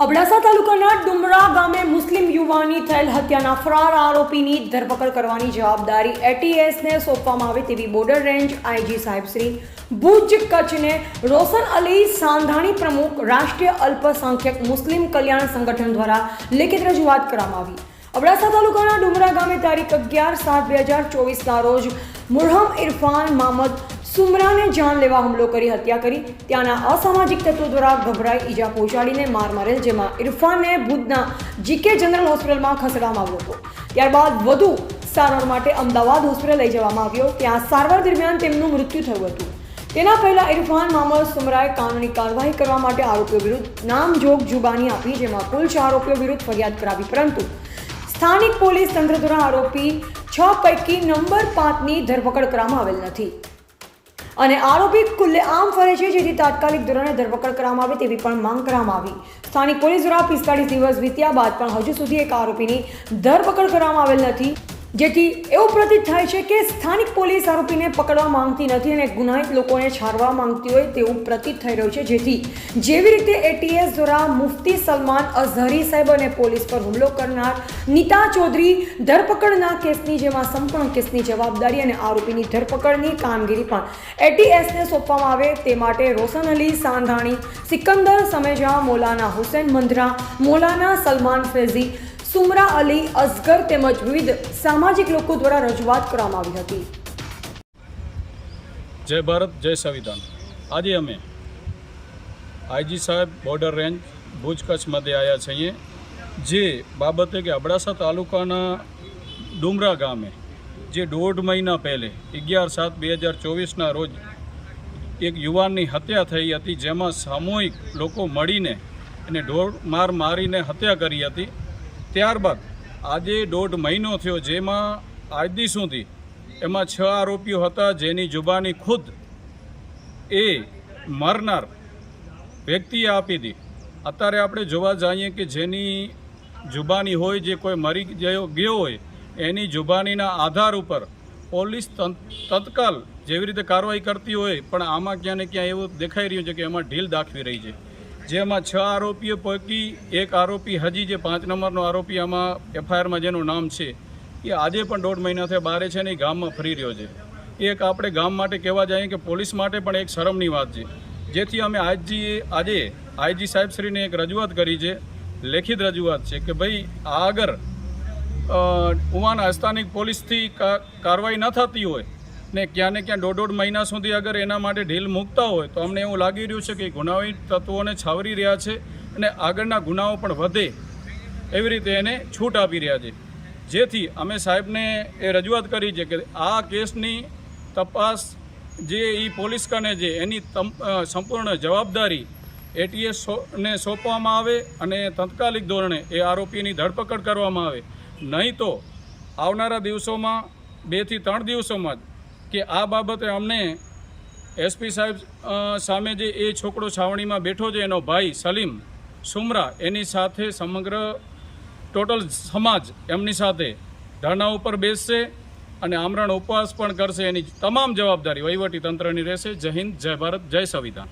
અબડાસા તાલુકાના ડુમરા ગામે મુસ્લિમ યુવાનની થયેલ હત્યાના ફરાર આરોપીની ધરપકડ કરવાની જવાબદારી એટીએસને સોંપવામાં આવે તેવી બોર્ડર રેન્જ આઈજી સાહેબ શ્રી ભુજ કચ્છને રોશન અલી સાંધાણી પ્રમુખ રાષ્ટ્રીય અલ્પસંખ્યક મુસ્લિમ કલ્યાણ સંગઠન દ્વારા લેખિત રજૂઆત કરવામાં આવી। અબડાસા તાલુકાના ડુમરા ગામે તારીખ 11/7/2024ના રોજ મુરહમ ઇરફાન મામદ સુમરાને જાન લેવા હુમલો કરી હત્યા કરી ત્યાંના અસામાજિક તત્વો દ્વારા ગભરાઈ ઈજા પહોંચાડીને માર મારેલ, જેમાં ઇરફાનને ભુજના જીકે જનરલ હોસ્પિટલમાં ખસેડવામાં આવ્યો હતો। ત્યારબાદ વધુ સારવાર માટે અમદાવાદ હોસ્પિટલ લઈ જવામાં આવ્યો। ત્યાં સારવાર દરમિયાન તેમનું મૃત્યુ થયું હતું। તેના પહેલા ઇરફાન મામદ સુમરાએ કાનૂની કાર્યવાહી કરવા માટે આરોપીઓ વિરુદ્ધ નામજોગ જુબાની આપી, જેમાં કુલ 6 આરોપીઓ વિરુદ્ધ ફરિયાદ કરાવી, પરંતુ સ્થાનિક પોલીસ તંત્ર દ્વારા આરોપી 6 પૈકી નંબર 5ની ધરપકડ કરવામાં આવેલ નથી અને આરોપી ખુલ્લેઆમ ફરે છે, જેથી તાત્કાલિક ધોરણે ધરપકડ કરવામાં આવે તેવી પણ માંગ કરવામાં આવી। સ્થાનિક પોલીસ દ્વારા 45 દિવસ વીત્યા બાદ પણ હજુ સુધી એક આરોપીની ધરપકડ કરવામાં આવેલ નથી, જેથી એવું પ્રતીત થાય છે કે સ્થાનિક પોલીસ આરોપીને પકડવા માંગતી નથી અને ગુનાહિત લોકોને છારવા માંગતી હોય તેવું પ્રતીત થઈ રહ્યું છે। જેથી જેવી રીતે એટીએસ દ્વારા મુફ્તી સલમાન અઝહરી સાહેબ અને પોલીસ પર હુમલો કરનાર નીતા ચૌધરી ધરપકડના કેસની જેમાં સંપૂર્ણ કેસની જવાબદારી અને આરોપીની ધરપકડની કામગીરી પણ એટીએસને સોંપવામાં આવે તે માટે રોશન અલી સાંધાણી, સિકંદર સમેજા, મૌલાના હુસૈન મંધરા, મૌલાના સલમાન ફેઝી, સુમરા અલી, અસગર તેમજ વિવિધ સામાજિક લોકો દ્વારા રજૂઆત કરવામાં આવી હતી। જય ભારત, જય સંવિધાન। આજે અમે આઈજી સાહેબ બોર્ડર રેન્જ ભુજ કચ્છ મધ્ય આવ્યા છીએ, જે બાબતે કે અબડાસા તાલુકાના ડુમરા ગામે જે 1.5 મહિના પહેલે 11/7/2024ના રોજ એક યુવાનની હત્યા થઈ હતી, જેમાં સામૂહિક લોકો મળીને એને ઢોર મારીને હત્યા કરી હતી। ત્યારબાદ આજે 1.5 મહિનો થયો, જેમાં આજ દી સુધી એમાં 6 આરોપીઓ હતા, જેની જુબાની ખુદ એ મરનાર વ્યક્તિએ આપી હતી। અત્યારે આપણે જોવા જઈએ કે જેની જુબાની હોય, જે કોઈ મરી ગયો હોય, એની જુબાનીના આધાર ઉપર પોલીસ તત્કાલ જેવી રીતે કાર્યવાહી કરતી હોય, પણ આમાં ક્યાં ને ક્યાં એવું દેખાઈ રહ્યું છે કે એમાં ઢીલ દાખવી રહી છે। જેમાં 6 આરોપીઓ પૈકી એક આરોપી હજી જે 5 નંબરનો આરોપી આમાં એફઆઈઆરમાં જેનું નામ છે, એ આજે પણ 1.5 મહિનાથી બહાર છે ને એ ગામમાં ફરી રહ્યો છે। એક આપણે ગામ માટે કહેવા જઈએ કે પોલીસ માટે પણ એક શરમની વાત છે, જેથી અમે આજે આઈજી સાહેબશ્રીને એક રજૂઆત કરી છે, લેખિત રજૂઆત છે કે ભાઈ આ અગર ઉવાના સ્થાનિક પોલીસથી કાર્યવાહી ન થતી હોય ને ક્યાં ને ક્યાં 1.5 મહિના સુધી અગર એના માટે ઢીલ મૂકતા હોય, તો અમને એવું લાગી રહ્યું છે કે ગુનાહિત તત્વોને છાવરી રહ્યા છે અને આગળના ગુનાઓ પણ વધે એવી રીતે એને છૂટ આપી રહ્યા છે। જેથી અમે સાહેબને એ રજૂઆત કરી છે કે આ કેસની તપાસ જે એ પોલીસ કને છે એની સંપૂર્ણ જવાબદારી એટીએસને સોંપવામાં આવે અને તાત્કાલિક ધોરણે એ આરોપીની ધરપકડ કરવામાં આવે, નહીં તો આવનારા દિવસોમાં 2 થી 3 દિવસોમાં જ કે આ બાબતે અમને એસપી સાહેબ સામે જે એ છોકરો છાવણીમાં બેઠો છે, એનો ભાઈ સલીમ સુમરા, એની સાથે સમગ્ર ટોટલ સમાજ એમની સાથે ધરણા ઉપર બેસશે અને આમરણ ઉપવાસ પણ કરશે। એની તમામ જવાબદારી વહીવટી તંત્રની રહેશે। જય હિન્દ, જય ભારત, જય સંવિધાન।